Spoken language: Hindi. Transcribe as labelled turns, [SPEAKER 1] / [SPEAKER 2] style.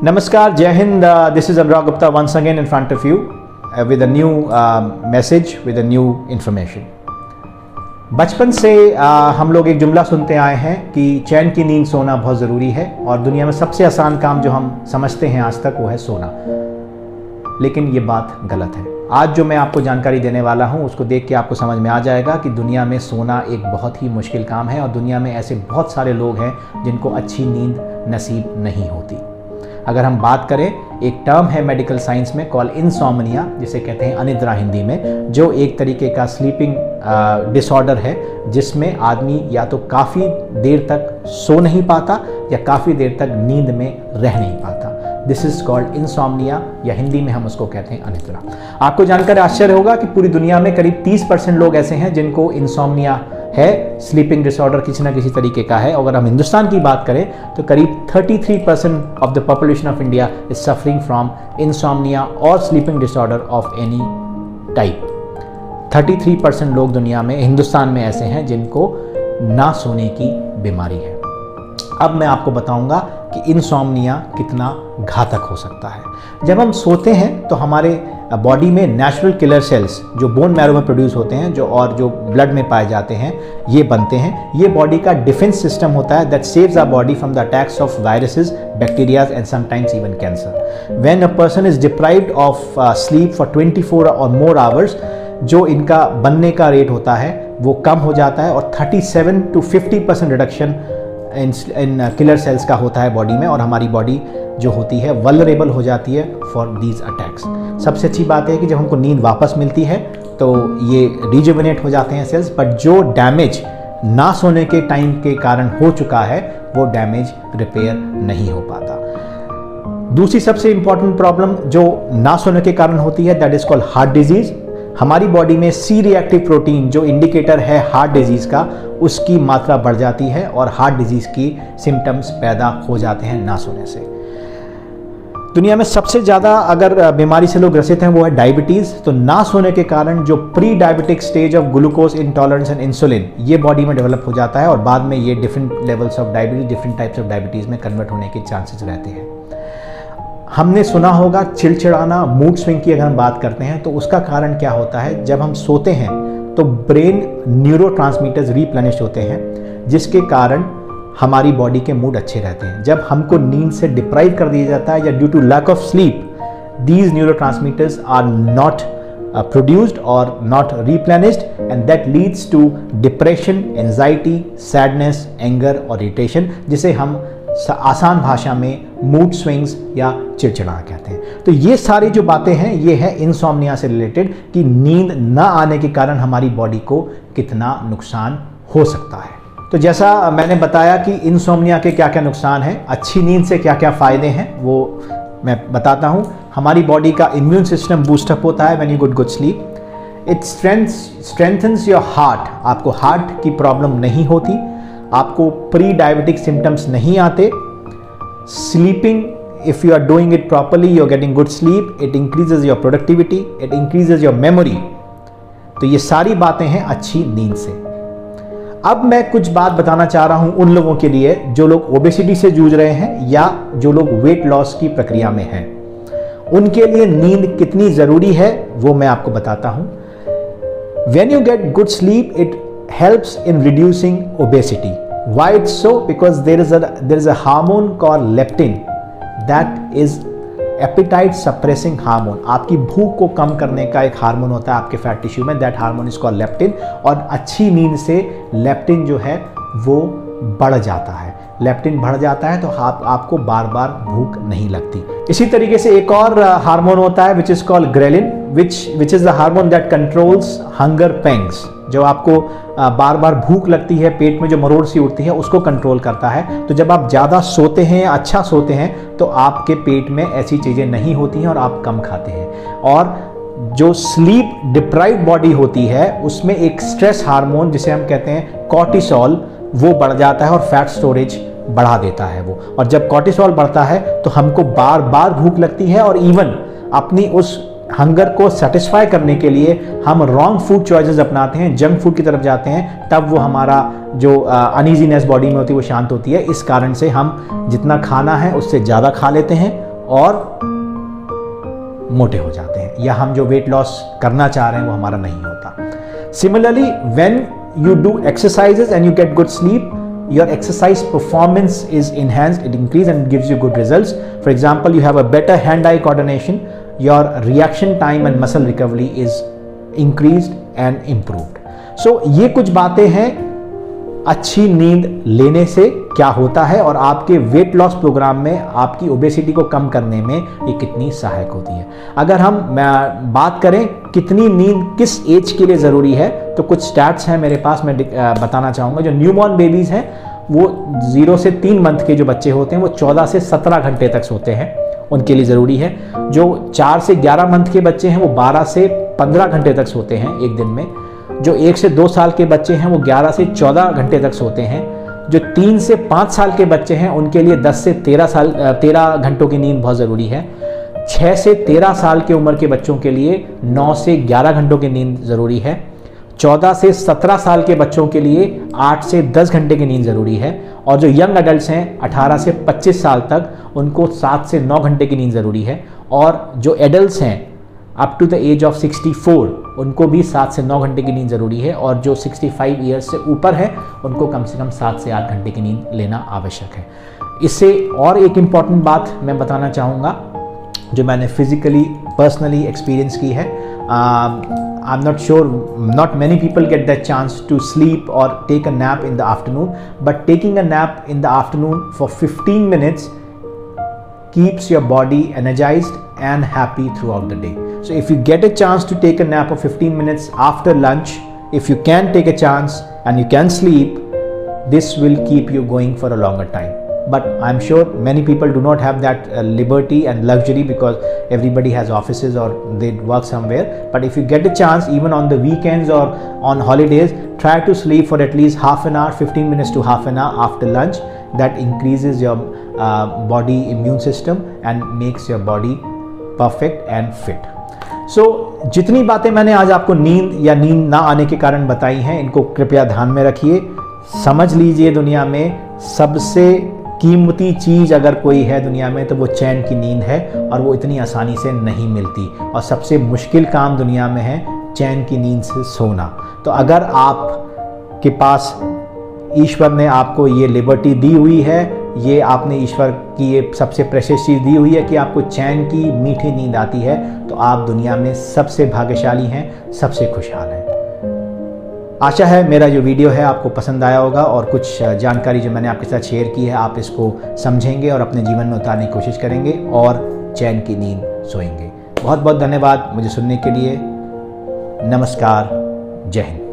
[SPEAKER 1] Namaskar, Jai Hind. This is Anurag Gupta once again in front of you with a new message, with a new information. बचपन से हम लोग एक जुमला सुनते आए हैं कि चैन की नींद सोना बहुत ज़रूरी है और दुनिया में सबसे आसान काम जो हम समझते हैं आज तक वो है सोना। लेकिन ये बात गलत है। आज जो मैं आपको जानकारी देने वाला हूँ उसको देख के आपको समझ में आ जाएगा कि दुनिया में सोना एक बहुत ही मुश्किल काम है और दुनिया में ऐसे बहुत सारे लोग हैं जिनको अच्छी नींद नसीब नहीं होती। अगर हम बात करें, एक टर्म है मेडिकल साइंस में कॉल इंसोम्निया, जिसे कहते हैं अनिद्रा हिंदी में, जो एक तरीके का स्लीपिंग डिसऑर्डर है जिसमें आदमी या तो काफ़ी देर तक सो नहीं पाता या काफ़ी देर तक नींद में रह नहीं पाता। दिस इज कॉल्ड इंसोम्निया या हिंदी में हम उसको कहते हैं अनिद्रा। आपको जानकर आश्चर्य होगा कि पूरी दुनिया में करीब 30% लोग ऐसे हैं जिनको इंसोम्निया है, स्लीपिंग डिसऑर्डर किसी ना किसी तरीके का है। अगर हम हिंदुस्तान की बात करें तो करीब 33% of the population of India is suffering from insomnia और sleeping disorder of any type. 33% लोग दुनिया में, हिंदुस्तान में ऐसे हैं जिनको ना सोने की बीमारी है। अब मैं आपको बताऊंगा कि इंसोम्निया कितना घातक हो सकता है। जब हम सोते हैं तो हमारे बॉडी में नेचुरल किलर सेल्स जो बोन मैरो में प्रोड्यूस होते हैं जो ब्लड में पाए जाते हैं, ये बनते हैं। ये बॉडी का डिफेंस सिस्टम होता है that saves our body from the attacks of viruses, bacterias and sometimes even cancer. When a person is deprived of sleep for 24 और मोर आवर्स, जो इनका बनने का रेट होता है वो कम हो जाता है और 37 to 50% reduction in killer cells का होता है बॉडी में, और हमारी बॉडी जो होती है वल्नरेबल हो जाती है फॉर दीज अटैक्स। सबसे अच्छी बात है कि जब हमको नींद वापस मिलती है तो ये रिजुविनेट हो जाते हैं सेल्स, बट जो डैमेज ना सोने के टाइम के कारण हो चुका है वो डैमेज रिपेयर नहीं हो पाता। दूसरी सबसे इंपॉर्टेंट प्रॉब्लम जो ना सोने के कारण होती है that is called heart disease. हमारी बॉडी में सी रिएक्टिव प्रोटीन जो इंडिकेटर है हार्ट डिजीज का, उसकी मात्रा बढ़ जाती है और हार्ट डिजीज की सिम्टम्स पैदा हो जाते हैं ना सोने से। दुनिया में सबसे ज़्यादा अगर बीमारी से लोग ग्रसित हैं वो है डायबिटीज़। तो ना सोने के कारण जो pre diabetic stage of glucose intolerance and insulin ये बॉडी में डेवलप हो जाता है और बाद में ये different levels of diabetes, different types of diabetes में कन्वर्ट होने के चांसेस रहते हैं। हमने सुना होगा चिड़चिड़ाना, मूड स्विंग की अगर हम बात करते हैं तो उसका कारण क्या होता है, जब हम सोते हैं तो ब्रेन न्यूरोट्रांसमीटर्स रिप्लेनिश होते हैं जिसके कारण हमारी बॉडी के मूड अच्छे रहते हैं। जब हमको नींद से डिप्राइव कर दिया जाता है या due to lack of sleep, these neurotransmitters are not produced or not replenished and that leads to depression, anxiety, sadness, anger और irritation, जिसे हम आसान भाषा में मूड स्विंग्स या चिड़चिड़ा कहते हैं। तो ये सारी जो बातें हैं ये है इंसोम्निया से रिलेटेड कि नींद ना आने के कारण हमारी बॉडी को कितना नुकसान हो सकता है। तो जैसा मैंने बताया कि इंसोम्निया के क्या क्या नुकसान हैं, अच्छी नींद से क्या क्या फ़ायदे हैं वो मैं बताता हूँ। हमारी बॉडी का इम्यून सिस्टम बूस्टअप होता है when you good sleep. It strengthens your heart, आपको हार्ट की प्रॉब्लम नहीं होती, आपको प्री डायबिटिक सिम्टम्स नहीं आते। Sleeping, if you are doing it properly, you are getting good sleep, it increases your productivity, it increases your memory. तो ये सारी बातें हैं अच्छी नींद से। अब मैं कुछ बात बताना चाह रहा हूं उन लोगों के लिए जो लोग ओबेसिटी से जूझ रहे हैं या जो लोग वेट लॉस की प्रक्रिया में हैं। उनके लिए नींद कितनी जरूरी है वो मैं आपको बताता हूं। When you get good sleep, it helps in reducing obesity. Why it's so? Because there is a hormone called leptin that is appetite suppressing hormone. आपकी भूख को कम करने का एक हार्मोन होता है आपके फैट टिश्यू में, that hormone is called leptin। और अच्छी नींद से लेप्टिन जो है वो बढ़ जाता है। लेप्टिन बढ़ जाता है तो आपको बार बार भूख नहीं लगती। इसी तरीके से एक और हार्मोन होता है which is called ghrelin, which is the hormone that controls hunger pangs. जो आपको बार बार भूख लगती है, पेट में जो मरोड़ सी उठती है, उसको कंट्रोल करता है। तो जब आप ज़्यादा सोते हैं, अच्छा सोते हैं, तो आपके पेट में ऐसी चीज़ें नहीं होती हैं और आप कम खाते हैं। और जो स्लीप डिप्राइव्ड बॉडी होती है उसमें एक स्ट्रेस हार्मोन जिसे हम कहते हैं कॉर्टिसोल, वो बढ़ जाता है और फैट स्टोरेज बढ़ा देता है वो। और जब कॉर्टिसोल बढ़ता है तो हमको बार बार भूख लगती है और इवन अपनी उस हंगर को सेटिस्फाई करने के लिए हम रॉन्ग फूड चॉइसेस अपनाते हैं, जंक फूड की तरफ जाते हैं, तब वो हमारा जो अनईजीनेस बॉडी में होती है वो शांत होती है। इस कारण से हम जितना खाना है उससे ज़्यादा खा लेते हैं और मोटे हो जाते हैं, या हम जो वेट लॉस करना चाह रहे हैं वो हमारा नहीं होता। Similarly when you do exercises and you get good sleep, your exercise performance is enhanced, it increases and gives you good results. For example, you have a better hand-eye coordination, your reaction time and muscle recovery is increased and improved. So ये कुछ बातें हैं अच्छी नींद लेने से क्या होता है और आपके वेट लॉस प्रोग्राम में आपकी ओबेसिटी को कम करने में ये कितनी सहायक होती है। अगर हम बात करें कितनी नींद किस एज के लिए ज़रूरी है, तो कुछ स्टैट्स हैं मेरे पास, मैं बताना चाहूँगा। जो न्यूबॉर्न बेबीज़ हैं वो 0 से 3 मंथ के जो बच्चे होते हैं वो 14 से 17 घंटे तक सोते हैं, उनके लिए ज़रूरी है। जो 4 से 11 मंथ के बच्चे हैं वो 12 से 15 घंटे तक सोते हैं एक दिन में। जो 1 से 2 साल के बच्चे हैं वो 11 से 14 घंटे तक सोते हैं। जो 3 से 5 साल के बच्चे हैं उनके लिए 10 से 13 घंटों की नींद बहुत ज़रूरी है। 6 से 13 साल की उम्र के बच्चों के लिए 9 से 11 घंटों की नींद ज़रूरी है। 14 से 17 साल के बच्चों के लिए 8 से 10 घंटे की नींद ज़रूरी है। और जो यंग एडल्ट्स हैं 18 से 25 साल तक, उनको 7 से 9 घंटे की नींद ज़रूरी है। और जो एडल्ट्स हैं up to the age of 64, उनको भी 7 से 9 घंटे की नींद ज़रूरी है। और जो 65 ईयर्स से ऊपर है उनको कम से कम 7 से 8 घंटे की नींद लेना आवश्यक है। इससे और एक इम्पॉर्टेंट बात मैं बताना चाहूँगा जो मैंने फिजिकली पर्सनली एक्सपीरियंस की है। I am not sure, not many people get that chance to sleep और take a nap in the afternoon, but taking a nap in the afternoon for 15 minutes keeps your body energized and happy throughout the day. So if you get a chance to take a nap of 15 minutes after lunch, if you can take a chance and you can sleep, this will keep you going for a longer time. But I'm sure many people do not have that liberty and luxury because everybody has offices or they work somewhere. But if you get a chance, even on the weekends or on holidays, try to sleep for at least half an hour, 15 minutes to half an hour after lunch. That increases your body immune system and makes your body perfect and fit. So जितनी बातें मैंने आज आपको नींद या नींद ना आने के कारण बताई हैं, इनको कृपया ध्यान में रखिए। समझ लीजिए दुनिया में सबसे कीमती चीज़ अगर कोई है दुनिया में तो वो चैन की नींद है, और वो इतनी आसानी से नहीं मिलती। और सबसे मुश्किल काम दुनिया में है चैन की नींद से सोना। तो अगर आप के पास ईश्वर ने आपको ये लिबर्टी दी हुई है, ये आपने ईश्वर की ये सबसे प्रेशियस चीज़ दी हुई है कि आपको चैन की मीठी नींद आती है, तो आप दुनिया में सबसे भाग्यशाली हैं, सबसे खुशहाल हैं। आशा है मेरा जो वीडियो है आपको पसंद आया होगा और कुछ जानकारी जो मैंने आपके साथ शेयर की है आप इसको समझेंगे और अपने जीवन में उतारने की कोशिश करेंगे और चैन की नींद सोएंगे। बहुत बहुत धन्यवाद मुझे सुनने के लिए। नमस्कार, जय हिंद।